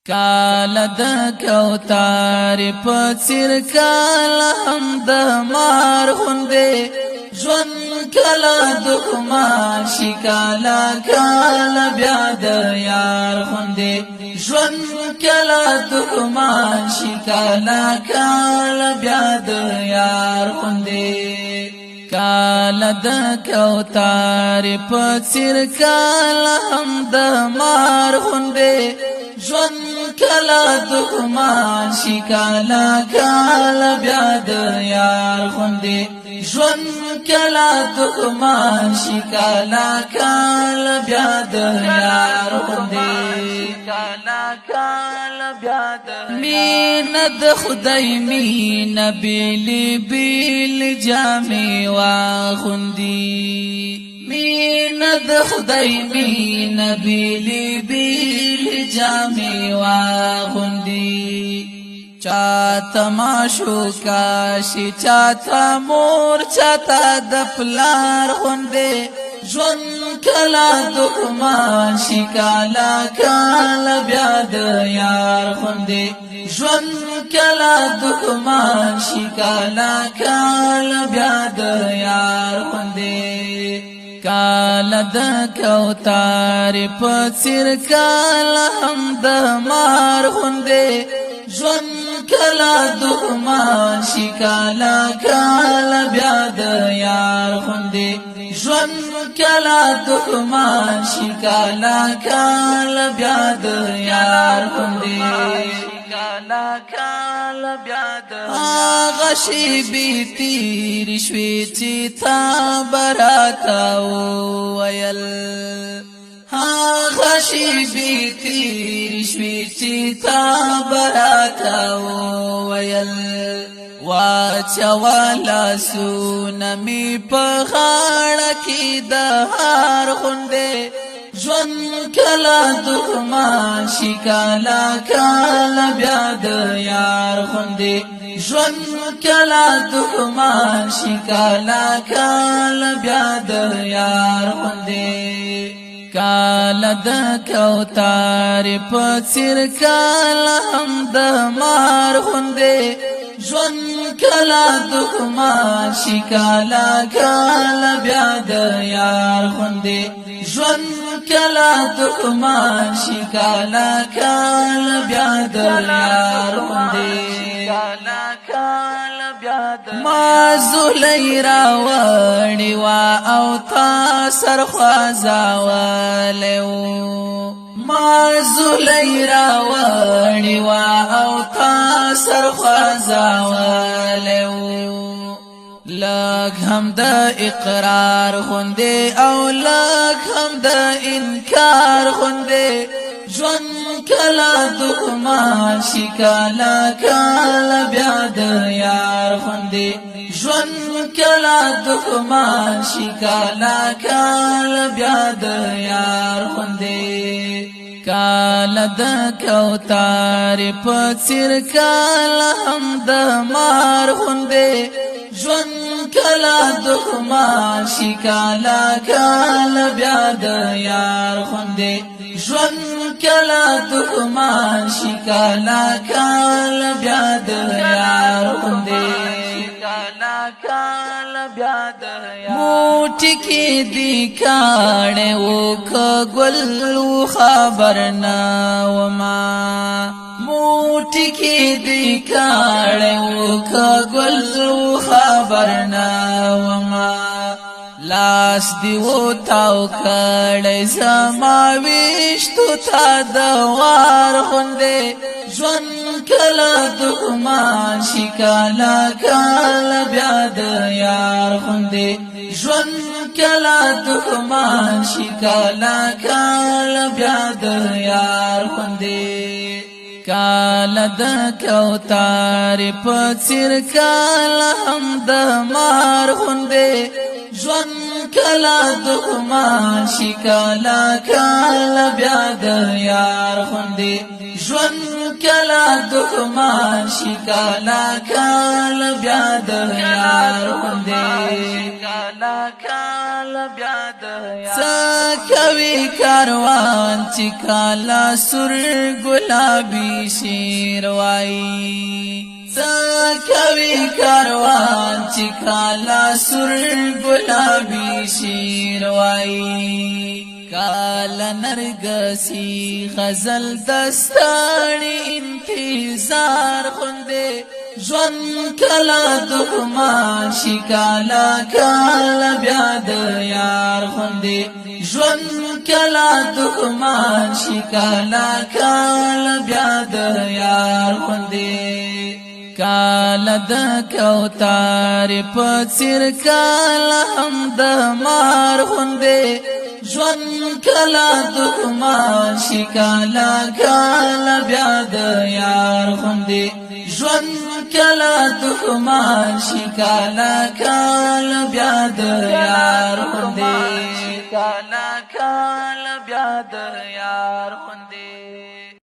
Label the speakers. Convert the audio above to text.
Speaker 1: کالا د کوتار په څیر کالا هم د مار غوندې ژوند کلا دښمن شي کالا کالا بیا د یار غوندې ژوند کلا دښمن شي کالا کالا بیا د یار غوندې کالا د کوتار په څیر کالا هم د مار غوندې ژوند کلا دښمن شي کالا کالا بیا د یار غوندې ژوند کلا دښمن شي کالا کالا بیا د یار غوندې کالا کالا بیا د مینه د خدای مینه بیلی بیل جامې واغوندي مینه د خدای مینه بیلی بیل جامې واغوندي چاته معشوقه شي چاته مور چاته د پلار غوندې ژوند کلا دښمن شي کالا کالا بیا د یار غوندې ژوند کلا دښمن شي کالا کالا بیا د یار غوندې کالا د کوتار په څیر کالا هم د مار غوندې ژوند کلا دښمن شي کالا کالا بیا د یار غوندې ژوند کلا دښمن شي کالا کالا بیا د یار غوندې کالا کالا بیا د هغه شېبې تېرې شوې چې تا به راته وویل هغه شېبې تېرې شوې چې تا به راته وویل واچوه لاسونه مې په غاړه کې د هار غوندې ژوند کلا دښمن شي کالا کالا بیا د یار غوندې ژوند کلا دښمن شي کالا کالا بیا د یار غوندې کالا د کوتار په څیر کالا هم د مار غوندې ژوند کلا دښمن شي کالا کالا بیا د یار غوندې ژوند کلا دښمن شي کالا کالا بیا د یار غوندې کالا کالا بیا د ما زولۍ راوړې وه او تا سرخوځولی و ما زولۍ راوړې وه او تا سرخوځولی و لږ هم د اقرار غوندې او لږ هم د انکار غوندې ژوند کلا دښمن شي کالا کالا بیا د یار غوندې ژوند کلا دښمن شي کالا کالا بیا د یار غوندې کالا د کوتار په څیر کالا هم د مار غوندې ژوند کلا دښمن شي کالا کالا بیا د یار غوندې ژوند کلا دښمن شي کالا کالا بیا د یار غوندې کالا کالا بیا د یار موټی کې دی کاڼې وکه ګل خبر نه وما موټی کې دی کاڼې وکه ګل خبر نه وما لاس دی و تاو کړی زما ویشتو تا د وار غوندې ژوند کلا دښمن شي کالا کالا بیا د یار غوندې ژوند کلا دښمن شي کالا کالا بیا د یار غوندې کالا د کوتار په څیر کالا هم د مار غوندې ژوند کلا دښمن شي کالا کالا بیا د یار غوندې ژوند کلا دښمن شي کالا کالا بیا د یار غوندې کالا کالا بیا د ساکوی کاروان چی کالا سر گلابی شیروائی ساکوی کاروان چی کالا سر گلابی شیروائی کالا نرگسی غزل دستانی انتظار خونده جون کلا دخمان شی کالا کالا بیاد یار خونده جون کلا دخمان شی کالا کالا بیاد یار خونده کالا د کوتار پڅیر کالا هم د مار خونده جون کلا دخمان شی کالا کالا بیاد یار خونده جون کلا دخمان شی کالا کالا بیاد یار خونده کالا کالا بیاد یار خونده